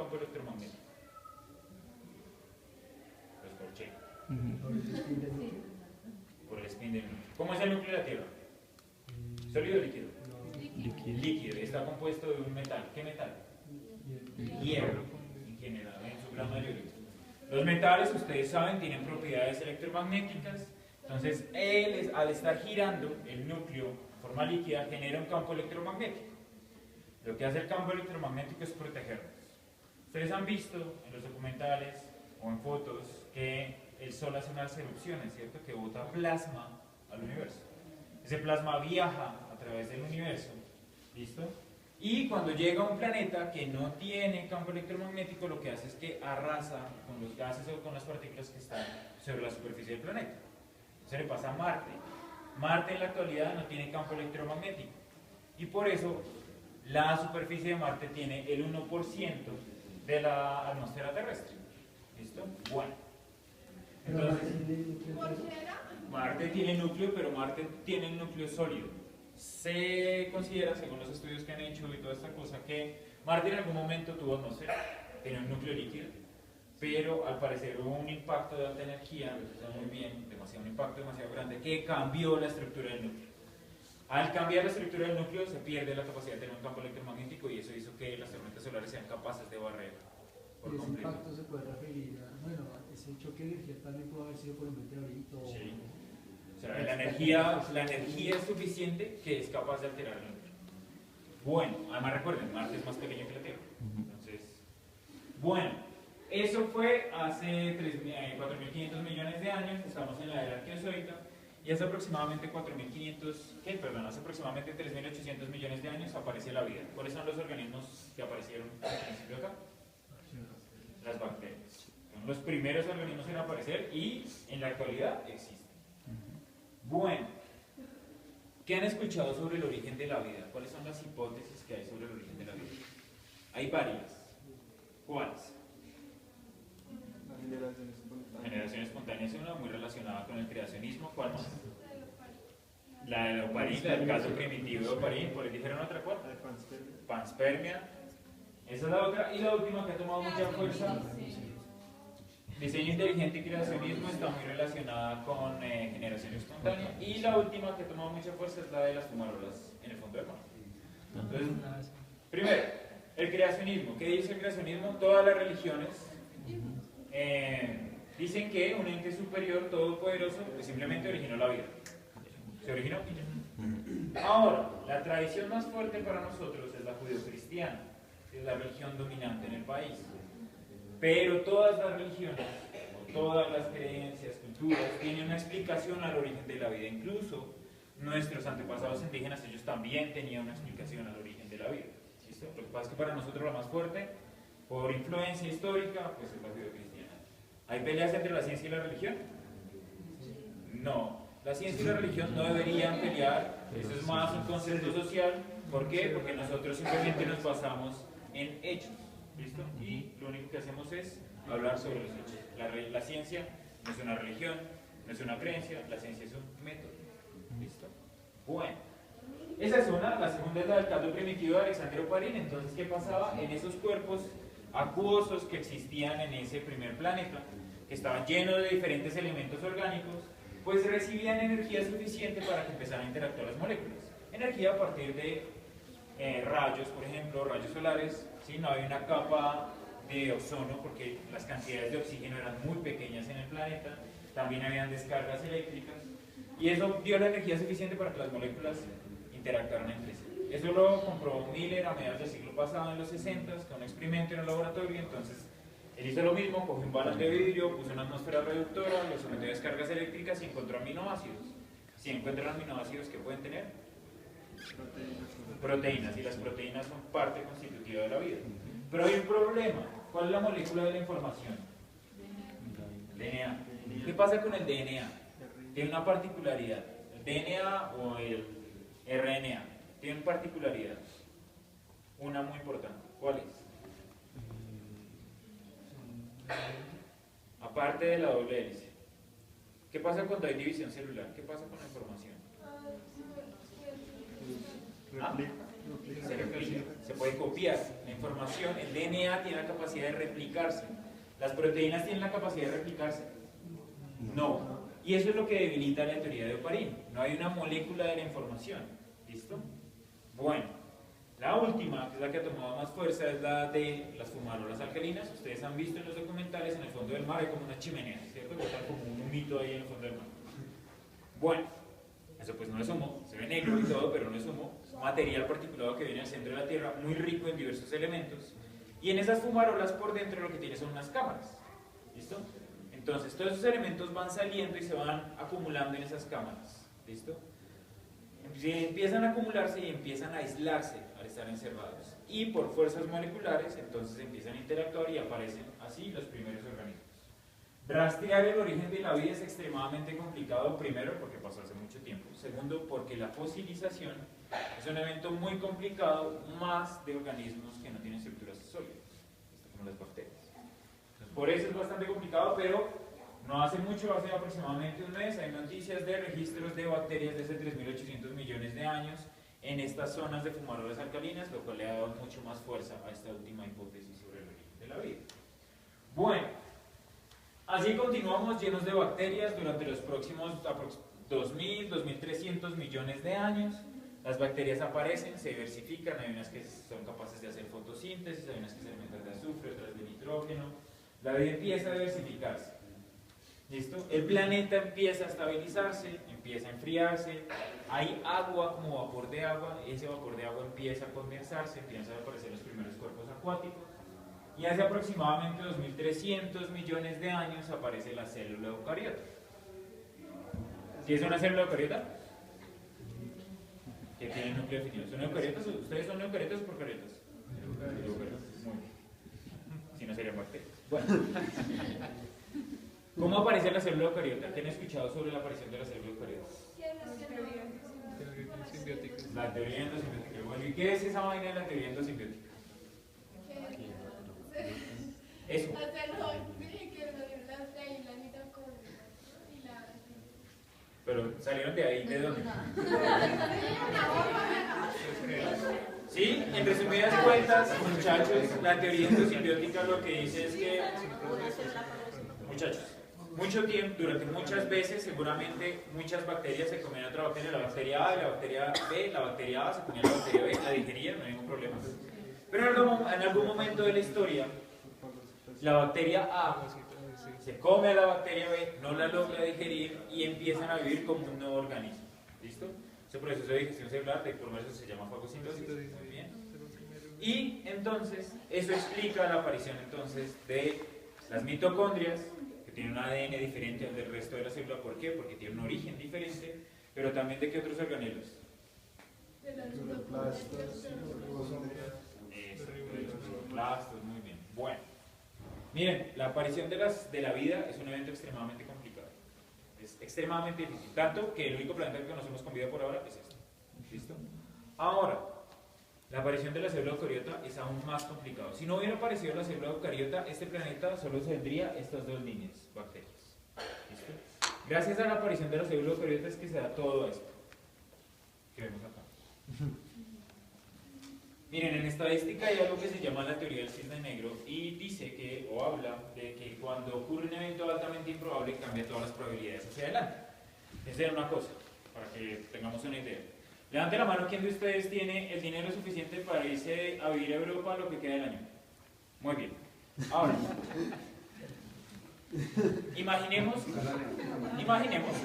campo electromagnético? Los corché. Por el spin del núcleo. ¿Cómo es el núcleo de la Tierra? ¿Sólido o líquido? Líquido. Está compuesto de un metal. ¿Qué metal? Hierro, en general, en su gran mayoría. Los metales, ustedes saben, tienen propiedades electromagnéticas. Entonces, al estar girando el núcleo de forma líquida, genera un campo electromagnético. Lo que hace el campo electromagnético es protegernos. Ustedes han visto en los documentales o en fotos que el Sol hace unas erupciones, ¿cierto? Que bota plasma al universo. Ese plasma viaja a través del universo, ¿listo? Y cuando llega a un planeta que no tiene campo electromagnético, lo que hace es que arrasa con los gases o con las partículas que están sobre la superficie del planeta. Eso le pasa a Marte. Marte en la actualidad no tiene campo electromagnético. Y por eso la superficie de Marte tiene el 1% de la atmósfera terrestre. ¿Listo? Bueno. Entonces, Marte tiene núcleo, pero Marte tiene un núcleo sólido. Se considera, según los estudios que han hecho y toda esta cosa, que Marte en algún momento tuvo atmósfera, tiene un núcleo líquido, pero al parecer hubo un impacto de alta energía, lo está muy bien, un impacto demasiado grande, que cambió la estructura del núcleo. Al cambiar la estructura del núcleo se pierde la capacidad de tener un campo electromagnético y eso hizo que las tormentas solares sean capaces de barrer por ese completo. impacto se puede referir a, bueno, ese choque de energía también puede haber sido por un meteorito. Sí. O sea, la energía es suficiente que es capaz de alterar el núcleo. Bueno, además recuerden, Marte es más pequeño que la Tierra. Entonces, bueno, eso fue hace 4.500 millones de años, estamos en la era arqueozoica, y hace aproximadamente hace aproximadamente 3.800 millones de años aparece la vida. ¿Cuáles son los organismos que aparecieron al principio acá? Las bacterias. Son los primeros organismos en aparecer y en la actualidad existen. Bueno, ¿qué han escuchado sobre el origen de la vida? ¿Cuáles son las hipótesis que hay sobre el origen de la vida? Hay varias. ¿Cuáles? La generación espontánea. La generación espontánea es una muy relacionada con el creacionismo. ¿Cuál más? La de Oparín, la del caso primitivo de Oparín. ¿Por ahí dijeron otra cosa? La de panspermia. Panspermia. Esa es la otra. Y la última que ha tomado mucha fuerza. Diseño inteligente y creacionismo está muy relacionada con generación espontánea. Y la última que ha tomado mucha fuerza es la de las fumarolas en el fondo del mar. Entonces, primero, el creacionismo. ¿Qué dice el creacionismo? Todas las religiones dicen que un ente superior todopoderoso pues simplemente originó la vida. ¿Se originó? Ahora, la tradición más fuerte para nosotros es la judeocristiana, que es la religión dominante en el país. Pero todas las religiones, o todas las creencias, culturas, tienen una explicación al origen de la vida. Incluso nuestros antepasados indígenas, ellos también tenían una explicación al origen de la vida. ¿Listo? Lo que pasa es que para nosotros la más fuerte, por influencia histórica, pues es la judeocristiana. ¿Hay peleas entre la ciencia y la religión? No. La ciencia y la religión no deberían pelear, eso es más un concepto social. ¿Por qué? Porque nosotros simplemente nos basamos en hechos. ¿Listo? Y lo único que hacemos es hablar sobre los hechos. La ciencia no es una religión, no es una creencia, la ciencia es un método. ¿Listo? Bueno, esa es una. La segunda es la del caldo primitivo de Alexander Oparín. Entonces, ¿qué pasaba? En esos cuerpos acuosos que existían en ese primer planeta, que estaban llenos de diferentes elementos orgánicos, pues recibían energía suficiente para que empezaran a interactuar las moléculas. Energía a partir de rayos, por ejemplo, rayos solares. ¿Sí? No había una capa de ozono porque las cantidades de oxígeno eran muy pequeñas en el planeta. También habían descargas eléctricas. Y eso dio la energía suficiente para que las moléculas interactuaran entre sí. Eso lo comprobó Miller a mediados del siglo pasado, en los 60, con un experimento en el laboratorio. Entonces, él hizo lo mismo, cogió un balón de vidrio, puso una atmósfera reductora, lo sometió a descargas eléctricas y encontró aminoácidos. Si encuentran aminoácidos, ¿qué pueden tener? Proteínas, y las proteínas son parte constitutiva de la vida. Pero hay un problema. ¿Cuál es la molécula de la información? DNA. ¿Qué pasa con el DNA? Tiene una particularidad. El DNA o el RNA tiene una particularidad. Una muy importante. ¿Cuál es? Aparte de la doble hélice. ¿Qué pasa cuando hay división celular? ¿Qué pasa con la información? Se replica, se puede copiar la información. El DNA tiene la capacidad de replicarse. ¿Las proteínas tienen la capacidad de replicarse? No. Y eso es lo que debilita la teoría de Oparin. No hay una molécula de la información. ¿Listo? Bueno, la última, que es la que ha tomado más fuerza, es la de las fumarolas alcalinas. Ustedes han visto en los documentales, en el fondo del mar hay como una chimenea, ¿cierto? Que está como un humito ahí en el fondo del mar. Bueno, eso pues no es humo, se ve negro y todo, pero no es humo. Es un material particulado que viene al centro de la Tierra, muy rico en diversos elementos. Y en esas fumarolas por dentro lo que tiene son unas cámaras. ¿Listo? Entonces todos esos elementos van saliendo y se van acumulando en esas cámaras. ¿Listo? Empiezan a acumularse y empiezan a aislarse al estar encerrados. Y por fuerzas moleculares entonces empiezan a interactuar y aparecen así los primeros organismos. Rastrear el origen de la vida es extremadamente complicado, primero porque pasó hace mucho tiempo, segundo porque la fosilización es un evento muy complicado, más de organismos que no tienen estructuras sólidas, como las bacterias. Entonces, por eso es bastante complicado, pero no hace mucho, hace aproximadamente un mes, hay noticias de registros de bacterias de hace 3.800 millones de años en estas zonas de fumarolas alcalinas, lo cual le ha dado mucho más fuerza a esta última hipótesis sobre el origen de la vida. Bueno, así continuamos llenos de bacterias durante los próximos 2.000, 2.300 millones de años. Las bacterias aparecen, se diversifican, hay unas que son capaces de hacer fotosíntesis, hay unas que se alimentan de azufre, otras de nitrógeno. La vida empieza a diversificarse. ¿Listo? El planeta empieza a estabilizarse, empieza a enfriarse, hay agua como vapor de agua, ese vapor de agua empieza a condensarse, empiezan a aparecer los primeros cuerpos acuáticos. Y hace aproximadamente 2.300 millones de años aparece la célula eucariota. ¿Qué es una célula eucariota? Que tiene núcleo definido. ¿Son eucariotas? ¿Ustedes son eucariotas o procariotas? Eucariotas. Muy bien. Si no serían bacterias. Bueno. ¿Cómo aparece la célula eucariota? ¿Qué han escuchado sobre la aparición de la célula eucariota? La teoría endosimbiótica. Bueno, ¿y qué es esa vaina de la teoría endosimbiótica? Eso. Pero salieron de ahí, ¿de dónde? Sí, en resumidas cuentas, muchachos, la teoría endosimbiótica lo que dice es que, muchachos, mucho tiempo, durante muchas veces, seguramente muchas bacterias se comían otra bacteria, la bacteria A y la bacteria B, la bacteria A se comía la bacteria B, la digerían, no hay ningún problema. Pero en algún momento de la historia, la bacteria A se come a la bacteria B, no la logra digerir y empiezan a vivir como un nuevo organismo. ¿Listo? Ese proceso de digestión celular, por eso se llama fagosíntesis. Muy bien. Y entonces, eso explica la aparición entonces de las mitocondrias, que tienen un ADN diferente al del resto de la célula. ¿Por qué? Porque tienen un origen diferente, pero también de qué otros organelos. De los cloroplastos, muy bien. Bueno. Miren, la aparición de la vida es un evento extremadamente complicado. Es extremadamente difícil. Tanto que el único planeta que conocemos con vida por ahora es este. ¿Listo? Ahora, la aparición de la célula eucariota es aún más complicado. Si no hubiera aparecido la célula eucariota, este planeta solo tendría estas dos líneas, bacterias. ¿Listo? Gracias a la aparición de la célula eucariota es que se da todo esto que vemos acá. Miren, en estadística hay algo que se llama la teoría del cisne negro y dice que, o habla de que cuando ocurre un evento altamente improbable cambia todas las probabilidades hacia adelante. Esa era una cosa, para que tengamos una idea. Levante la mano, ¿quién de ustedes tiene el dinero suficiente para irse a vivir a Europa lo que queda del año? Muy bien. Ahora, imaginemos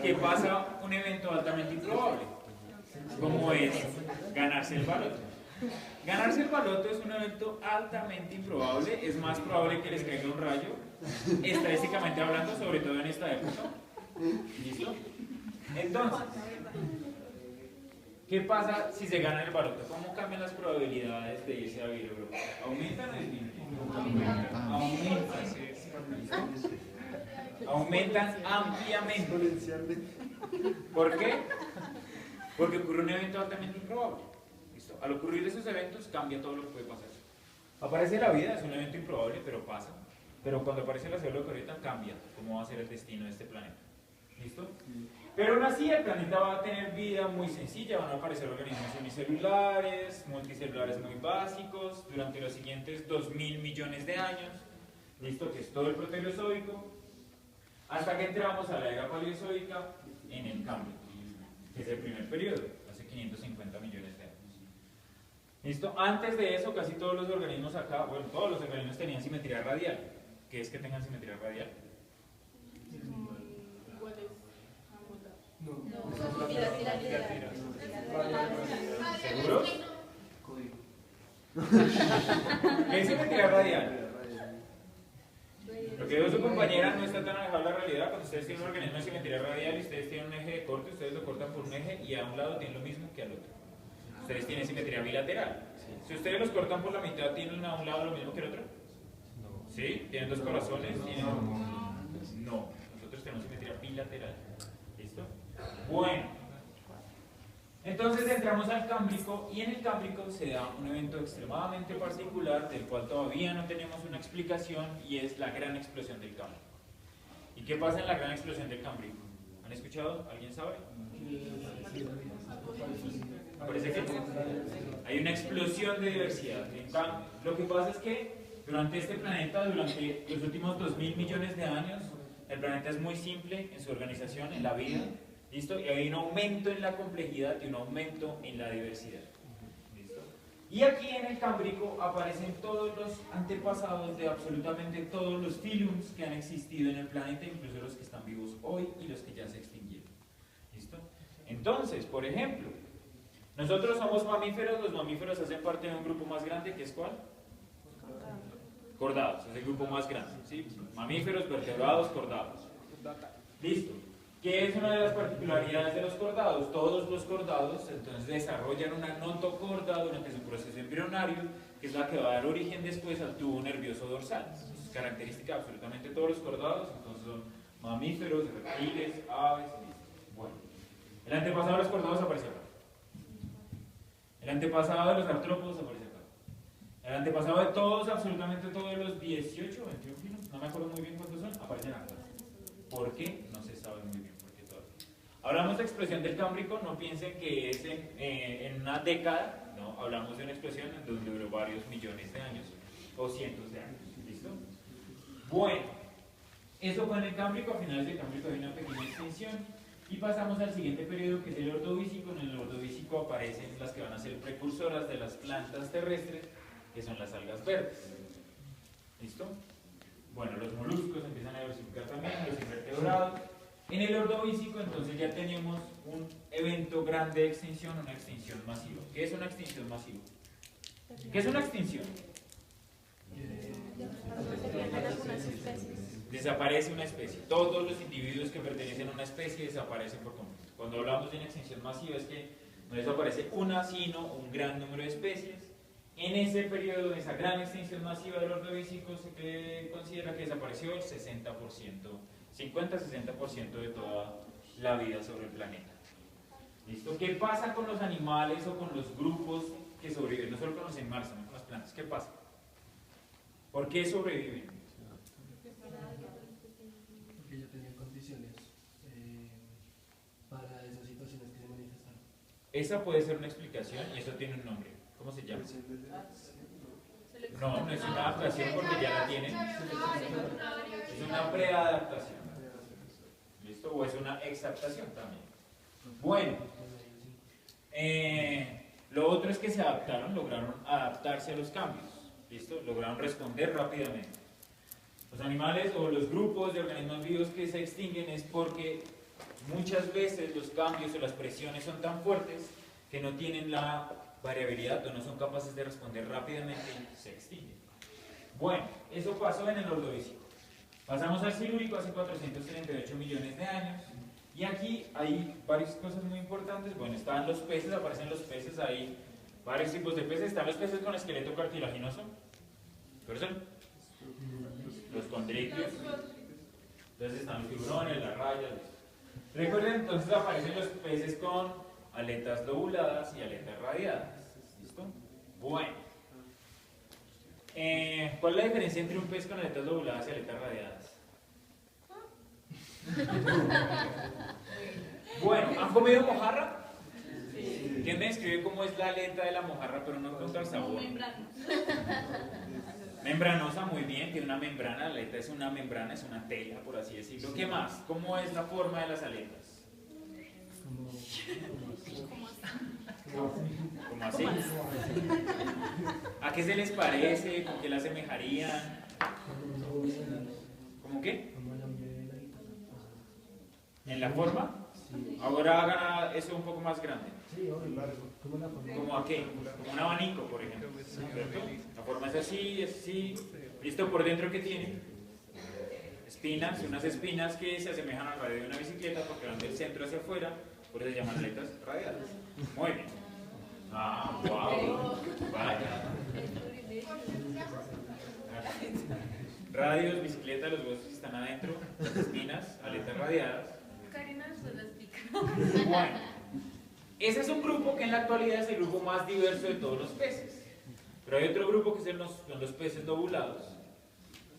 que pasa un evento altamente improbable, como es ganarse el baloto. Ganarse el baloto es un evento altamente improbable, es más probable que les caiga un rayo, estadísticamente hablando, sobre todo en esta época. ¿Listo? Entonces, ¿qué pasa si se gana el baloto? ¿Cómo cambian las probabilidades de irse a vivir a Europa? ¿Aumentan o disminuyen? Aumentan ampliamente. ¿Por qué? Porque ocurre un evento altamente improbable. ¿Listo? Al ocurrir esos eventos cambia todo lo que puede pasar. Aparece la vida, es un evento improbable, pero pasa. Pero cuando aparece la célula eucariota cambia cómo va a ser el destino de este planeta. ¿Listo? Pero aún así el planeta va a tener vida muy sencilla, van a aparecer organismos unicelulares, multicelulares muy básicos durante los siguientes 2000 millones de años, ¿listo? Que es todo el proterozoico, hasta que entramos a la era paleozoica en el Cámbrico, que es el primer periodo, hace 550 millones de años. ¿Listo? Antes de eso, casi todos los organismos acá, bueno, todos los organismos tenían simetría radial. ¿Qué es que tengan simetría radial? ¿Seguros? ¿Qué es simetría radial? Lo que dijo su compañera no está tan alejado de la realidad. Cuando ustedes tienen un organismo de simetría radial y ustedes tienen un eje de corte, ustedes lo cortan por un eje y a un lado tienen lo mismo que al otro. Ustedes tienen simetría bilateral. Si ustedes los cortan por la mitad, ¿tienen a un lado lo mismo que el otro? ¿Sí? ¿Tienen dos corazones? ¿Tienen? No. Nosotros tenemos simetría bilateral. ¿Listo? Bueno. Entonces entramos al Cámbrico y en el Cámbrico se da un evento extremadamente particular del cual todavía no tenemos una explicación y es la gran explosión del Cámbrico. ¿Y qué pasa en la gran explosión del Cámbrico? ¿Han escuchado? ¿Alguien sabe? Parece que hay una explosión de diversidad. Lo que pasa es que durante este planeta, durante los últimos 2000 millones de años, el planeta es muy simple en su organización, en la vida. ¿Listo? Y hay un aumento en la complejidad y un aumento en la diversidad. ¿Listo? Y aquí en el Cámbrico aparecen todos los antepasados de absolutamente todos los filums que han existido en el planeta, incluso los que están vivos hoy y los que ya se extinguieron. ¿Listo? Entonces, por ejemplo, nosotros somos mamíferos, los mamíferos hacen parte de un grupo más grande, ¿que es cuál? Cordados, es el grupo más grande. ¿Sí? Mamíferos, vertebrados, cordados. Listo. ¿Qué es una de las particularidades de los cordados? Todos los cordados entonces desarrollan una notocorda durante su proceso embrionario, que es la que va a dar origen después al tubo nervioso dorsal. Eso es característica de absolutamente todos los cordados, entonces son mamíferos, reptiles, aves, listo. Bueno, el antepasado de los cordados aparece acá. El antepasado de los artrópodos aparece acá. El antepasado de todos, absolutamente todos los 18 o 21 filos, no me acuerdo muy bien cuántos son, aparecen acá. ¿Por qué? No se sabe muy bien. Hablamos de explosión del Cámbrico, no piensen que es en una década, no, hablamos de una explosión en donde duró varios millones de años, o cientos de años, ¿listo? Bueno, eso fue en el Cámbrico, a finales del Cámbrico hay una pequeña extinción, y pasamos al siguiente periodo que es el Ordovícico. En el Ordovícico aparecen las que van a ser precursoras de las plantas terrestres, que son las algas verdes, ¿listo? Bueno, los moluscos empiezan a diversificar también, los invertebrados. En el Ordovícico entonces ya tenemos un evento grande de extinción, una extinción masiva. ¿Qué es una extinción masiva? ¿Qué es una extinción? Desaparece una especie. Todos los individuos que pertenecen a una especie desaparecen por completo. Cuando hablamos de una extinción masiva es que no desaparece una, sino un gran número de especies. En ese periodo, en esa gran extinción masiva del Ordovícico, se considera que desapareció el 60%. 50-60% de toda la vida sobre el planeta. ¿Listo? ¿Qué pasa con los animales o con los grupos que sobreviven? No solo con los animales, sino con las plantas. ¿Qué pasa? ¿Por qué sobreviven? Porque ya tenían condiciones para esas situaciones que se manifestaron. Esa puede ser una explicación y eso tiene un nombre. ¿Cómo se llama? No, no es una adaptación porque ya la tienen. Es una preadaptación. ¿Listo? O es una exaptación también. Bueno, lo otro es que se adaptaron, lograron adaptarse a los cambios. ¿Listo? Lograron responder rápidamente. Los animales o los grupos de organismos vivos que se extinguen es porque muchas veces los cambios o las presiones son tan fuertes que no tienen la variabilidad o no son capaces de responder rápidamente y se extinguen. Bueno, eso pasó en el Ordovícico. Pasamos al Silúrico hace 438 millones de años. Y aquí hay varias cosas muy importantes. Bueno, están los peces, aparecen los peces ahí, varios tipos de peces. Están los peces con esqueleto cartilaginoso. ¿Cuáles son? Los condricrios. Entonces están los tiburones, las rayas. Recuerden, entonces aparecen los peces con aletas lobuladas y aletas radiadas. ¿Listo? Bueno. ¿Cuál es la diferencia entre un pez con aletas lobuladas y aletas radiadas? Bueno, ¿han comido mojarra? ¿Quién me describe cómo es la aleta de la mojarra, pero no encuentra el sabor? Membranosa, muy bien, tiene una membrana, la aleta es una membrana, es una tela, por así decirlo. ¿Qué más? ¿Cómo es la forma de las aletas? ¿Cómo así? ¿A qué se les parece? ¿Con qué la asemejarían? ¿Cómo qué? ¿En la forma? Ahora hagan eso un poco más grande. ¿Cómo a qué? Como un abanico, por ejemplo. ¿Cierto? La forma es así, es así. ¿Listo? ¿Por dentro qué tiene? Espinas, unas espinas que se asemejan al radio de una bicicleta porque van del centro hacia afuera, por eso se llaman aletas radiales. Muy bien. Ah, wow. Vaya. Radios, bicicleta, los huesos que están adentro, las espinas, aletas radiadas. Bueno, ese es un grupo que en la actualidad es el grupo más diverso de todos los peces. Pero hay otro grupo que son los peces lobulados.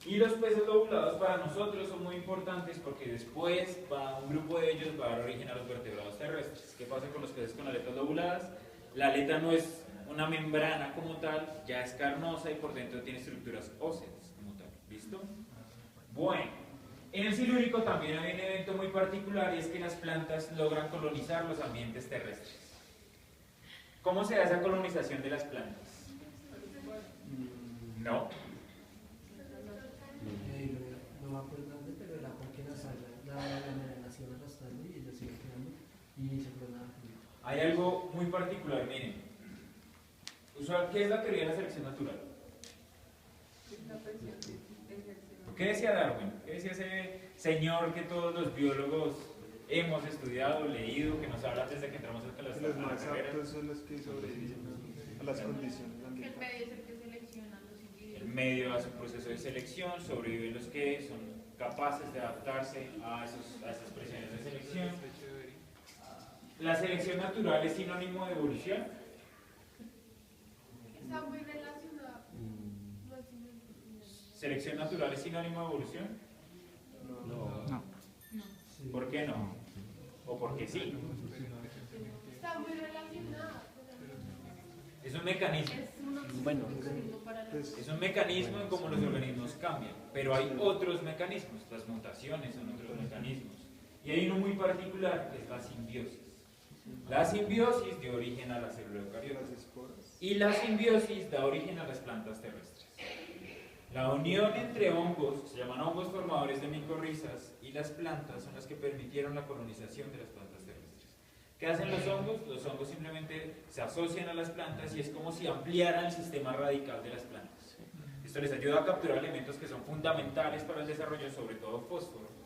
Y los peces lobulados para nosotros son muy importantes porque después un grupo de ellos va a dar origen a los vertebrados terrestres. ¿Qué pasa con los peces con aletas lobuladas? La aleta no es una membrana como tal, ya es carnosa y por dentro tiene estructuras óseas como tal. ¿Listo? Bueno. En el silúrico también hay un evento muy particular y es que las plantas logran colonizar los ambientes terrestres. ¿Cómo se da esa colonización de las plantas? No. No me acuerdo dónde, pero la porque la nación arrastrando y ella sigue quedando y se clonaba. Hay algo muy particular, miren. ¿Qué es la teoría de la selección natural? ¿Qué decía Darwin? ¿Qué decía ese señor que todos los biólogos hemos estudiado, leído, que nos habla desde que entramos a Los la más carrera? aptos son los que sobreviven a las condiciones Que el ambientales. medio es el que selecciona a los individuos. El medio hace un proceso de selección, sobreviven los que son capaces de adaptarse a esas presiones de selección. ¿La selección natural es sinónimo de evolución? Está muy relacionado. ¿Selección natural es sinónimo de evolución? No. ¿Por qué no? ¿O por qué sí? Está muy relacionado. Es un mecanismo. Es un mecanismo en cómo los organismos cambian, pero hay otros mecanismos, las mutaciones son otros mecanismos. Y hay uno muy particular que es la simbiosis. La simbiosis dio origen a la célula eucariota Las esporas. y la simbiosis da origen a las plantas terrestres. La unión entre hongos, que se llaman hongos formadores de micorrizas, y las plantas son las que permitieron la colonización de las plantas terrestres. ¿Qué hacen los hongos? Los hongos simplemente se asocian a las plantas y es como si ampliaran el sistema radical de las plantas. Esto les ayuda a capturar elementos que son fundamentales para el desarrollo, sobre todo fósforo,